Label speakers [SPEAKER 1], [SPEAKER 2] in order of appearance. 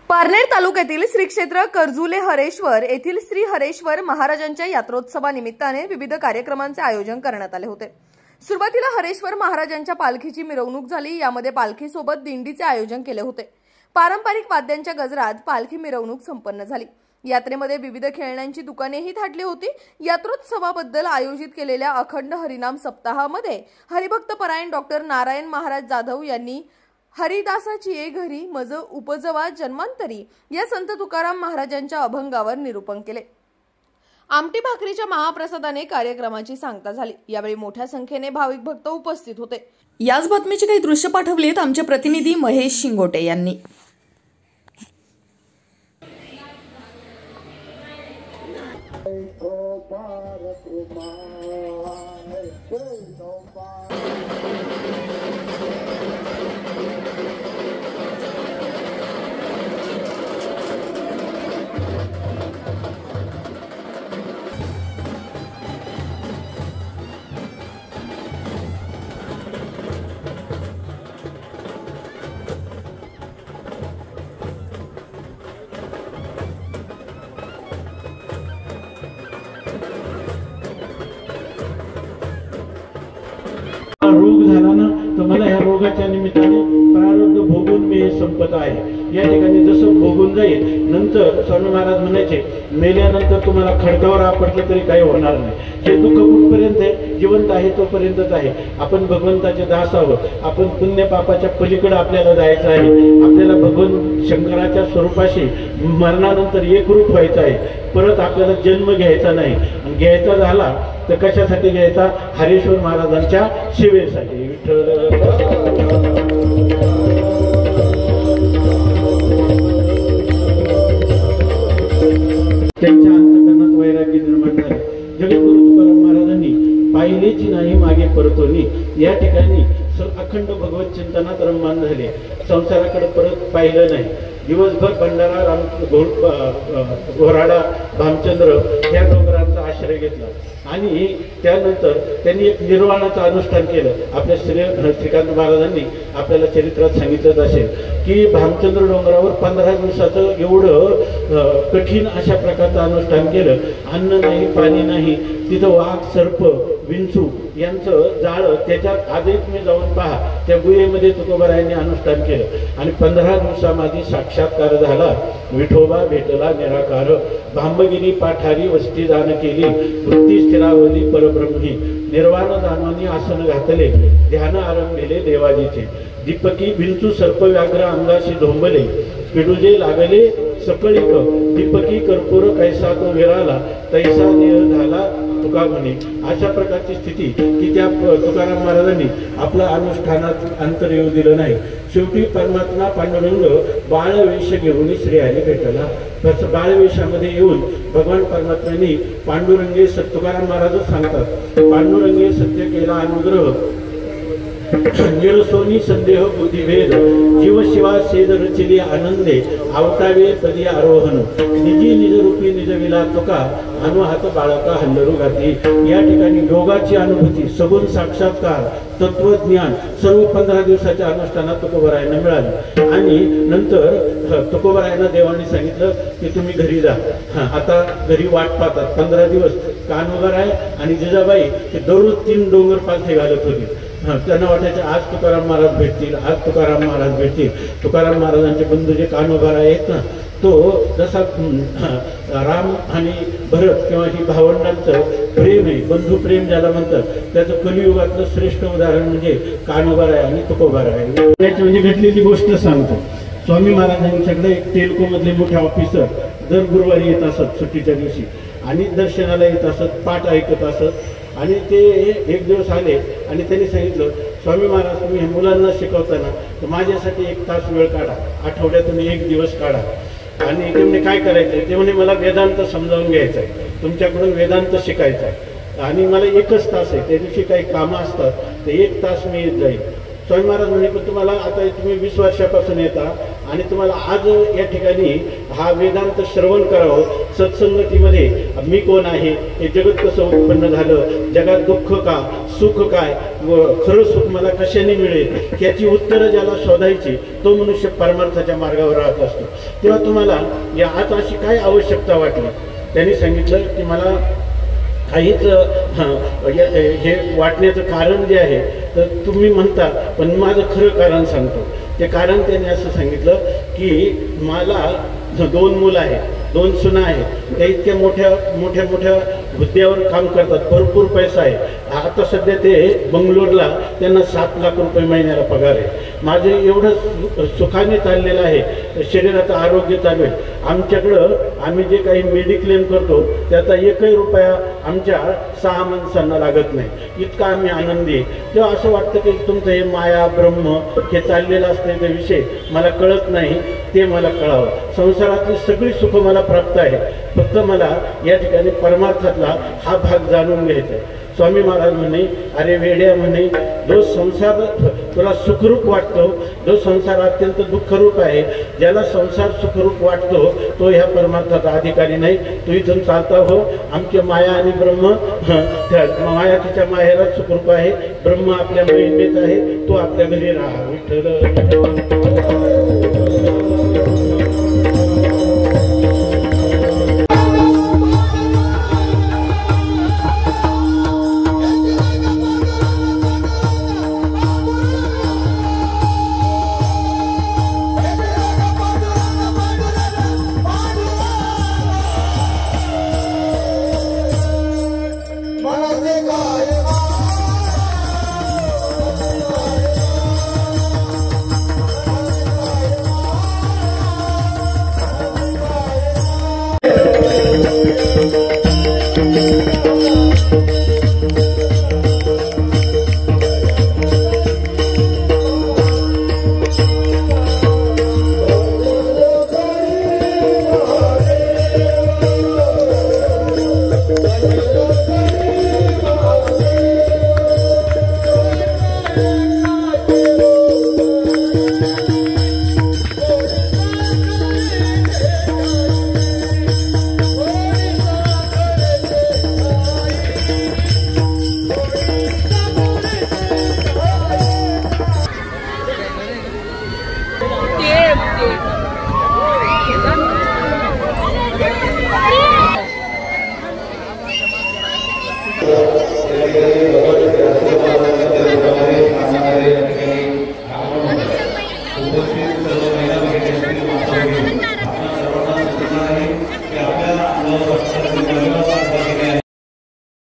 [SPEAKER 1] पारनेर तालुक्यातील श्री क्षेत्र कर्जुले हरेश्वर येथील श्री हरेश्वर महाराजांच्या यात्रोत्सवानिमित्ताने विविध कार्यक्रमांचे आयोजन करण्यात आले होते। सुरुवातीला हरेश्वर महाराजांच्या पालखीची मिरवणूक झाली। यामध्ये पालखीसोबत दिंडीचे आयोजन केले होते। पारंपरिक वाद्यांच्या गजरात पालखी मिरवणूक संपन्न झाली। यात्रेमध्ये विविध खेळण्यांची दुकानेही थाटली होती। यात्रोत्सवाबद्दल आयोजित केलेल्या अखंड हरिनाम सप्ताहामध्ये हरिभक्त परायण डॉक्टर नारायण महाराज जाधव यांनी हरिदासाची ये घरी मज उपजवा जन्मांतरी या संत तुकाराम महाराजांच्या अभंगावर निरूपण केले। आमटी भाकरीच्या महाप्रसादाने कार्यक्रमाची सांगता झाली। यावेळी मोठ्या संख्येने भाविक भक्त उपस्थित होते। याच बातमीचे काही दृश्य पाठवलेत आमचे प्रतिनिधी महेश शिंगोटे यांनी।
[SPEAKER 2] रोग झाला ना तर मला ह्या रोगाच्या निमित्ताने प्रारब्ध भोगून मी संपत आहे। या ठिकाणी जसं भोगून जाईल नंतर स्वामी महाराज म्हणायचे मेल्यानंतर तुम्हाला खडकावर आपटलं तरी काही होणार नाही। हे दुःख कुठपर्यंत आहे? जिवंत आहे तोपर्यंतच आहे। आपण भगवंताचे दास आहोत। आपण पुण्य पापाच्या पलीकडे आपल्याला जायचं आहे। आपल्याला भगवान शंकराच्या स्वरूपाशी मरणानंतर एकरूप व्हायचं आहे। परत आपल्याला जन्म घ्यायचा नाही। आणि घ्यायचा झाला तर कशासाठी घ्यायचा? हरेश्वर महाराजांच्या सेवेसाठी। त्यांच्या अंतकरणात वैराग्य निर्माण झाले। जगद्गुरु तुकाराम महाराजांनी पाहिलेची नाही मागे परतोनी या ठिकाणी अखंड भगवत चिंतनात रममान झाले। संसाराकडे परत पाहिलं नाही। दिवसभर भंडारा घोराडा भामचंद्र या डोंगरांचा आश्रय घेतला आणि त्यानंतर त्यांनी एक निर्वाणाचं अनुष्ठान केलं। आपल्या श्रीकांत महाराजांनी आपल्याला चरित्रात सांगितलं असेल की भामचंद्र डोंगरावर 15 दिवसाचं एवढं कठीण अशा प्रकारचं अनुष्ठान केलं। अन्न नाही, पाणी नाही, तिथं वाघ, सर्प, विंचू यांचं जाळं, त्याच्यात आजही तुम्ही जाऊन पहा, त्या गुहेमध्ये तुकोबारायांनी अनुष्ठान केलं आणि 15 दिवसामध्ये साक्षात्कार झाला। विठोबा भेटला निराकार, भांबगिरी पाठारी वस्ती दान केली, वृत्ती स्थिरावली परब्रह्मी, निर्वाण दानवानी आसन घातले, ध्यान आरंभिले देवाजीचे, दीपकी विंचू सर्प व्याघ्र अंगाशी झोंबले, पिडुजे लागले सकळीक, दीपकी कर्पूर कैसा तो विराला, तैसा देह झाला तुका म्हणे। अशा प्रकारची स्थिती की त्या तुकाराम महाराजांनी आपल्या अनुष्ठानात अंतर येऊ दिलं नाही। शेवटी परमात्मा पांडुरंग बाळवेश घेऊन श्रीहरी भेटला। तसं बाळवेशामध्ये येऊन भगवान परमात्म्यांनी पांडुरंगे तुकाराम महाराजच सांगतात, पांडुरंगे सत्य केला अनुग्रह, निरसोनी संदेह बुद्धिभेद, जीव शिवा सेद रचिली आनंदे, आवतावे तदी आरोहण, निजी निजरूपी निजविला तुका, अनुहात बाळका हल्लरू घाती। या ठिकाणी योगाची अनुभूती, सगुण साक्षात्कार, तत्वज्ञान सर्व 15 दिवसाच्या अनुष्ठानात तुकोबारायांना मिळाले। आणि नंतर तुकोबारायांना देवाने सांगितलं की तुम्ही घरी जा। आता घरी वाट पाहतात 15 दिवस। कान्होबाराय आणि जिजाबाई ते दररोज 3 डोंगर पालथी घालत होते। त्यांना वाटायचं आज तुकाराम महाराज भेटतील, आज तुकाराम महाराज भेटतील। तुकाराम महाराजांचे बंधू जे कान्होबाराय आहेत ना, तो जसा राम आणि भरत किंवा ही भावंडांचं प्रेम आहे, बंधू प्रेम ज्याला म्हणतात, त्याचं कलियुगातलं श्रेष्ठ उदाहरण म्हणजे कान्होबाराय आणि तुकोबाराय। म्हणजे घडलेली गोष्ट सांगतो। स्वामी महाराजांच्याकडे एक टेल्कोमधले मोठे ऑफिसर दर गुरुवारी येत असत सुट्टीच्या दिवशी आणि दर्शनाला येत असत, पाठ ऐकत असत। आणि ते एक दिवस आले आणि त्यांनी सांगितलं, स्वामी महाराज तुम्ही मुलांना शिकवताना तर माझ्यासाठी 1 तास वेळ काढा, आठवड्यातून 1 दिवस काढा। आणि ते म्हणे काय करायचं? ते म्हणे मला वेदांत समजावून घ्यायचं आहे, तुमच्याकडून वेदांत शिकायचं आहे आणि मला 1च तास आहे, त्या दिवशी काही कामं असतात तर 1 तास मी येत जाईल। स्वामी महाराज म्हणे पण तुम्हाला आता तुम्ही 20 वर्षापासून येता आणि तुम्हाला आज या ठिकाणी हा वेदांत श्रवण करावं, सत्संगतीमध्ये मी कोण आहे, हे जगत कसं उत्पन्न झालं, जगात दुःख का, सुख काय, व खरं सुख मला कशाने मिळेल, याची उत्तरं ज्याला शोधायची तो मनुष्य परमार्थाच्या मार्गावर राहत असतो. तेव्हा तुम्हाला या आज अशी काय आवश्यकता वाटली? त्यांनी सांगितलं की मला काहीच हे वाटण्याचं कारण जे आहे तर तुम्ही म्हणता, पण माझं खरं कारण सांगतो. ते कारण त्याने असं सांगितलं की मला 2 मुलं आहेत, 2 सुना आहेत, त्या इतक्या मोठ्या मोठ्या मोठ्या हुद्द्यावर काम करतात, भरपूर पैसा आहे. आता सध्या ते बंगलोरला, त्यांना 7 लाख रुपये महिन्याला पगार आहे. माझं एवढं सुखाने चाललेलं आहे, शरीराचं आरोग्य चालू आहे. आमच्याकडं आम्ही जे काही मेडिक्लेम करतो त्याचा 1ही रुपया आमच्या 6 माणसांना लागत नाही, इतका आम्ही आनंदी आहे. तेव्हा असं वाटतं की तुमचं हे माया ब्रह्म हे चाललेलं असलेले विषय मला कळत नाही, ते मला कळावं. संसारातली सगळी सुख मला प्राप्त आहे, फक्त मला या ठिकाणी परमार्थातला हा भाग जाणून घ्यायचा आहे. स्वामी महाराज म्हणे, अरे वेड्या म्हणे, जो संसार तुला सुखरूप वाटतो, जो संसार अत्यंत दुःखरूप आहे, ज्याला संसार सुखरूप वाटतो तो ह्या परमार्थाचा अधिकारी नाही. तू इथून चालता हो, आमची माया आणि ब्रह्म, माया तिच्या माहेरात सुखरूप आहे, ब्रह्म आपल्या महिमेत आहे, तो आपल्या घरी राहा. विठ्ठल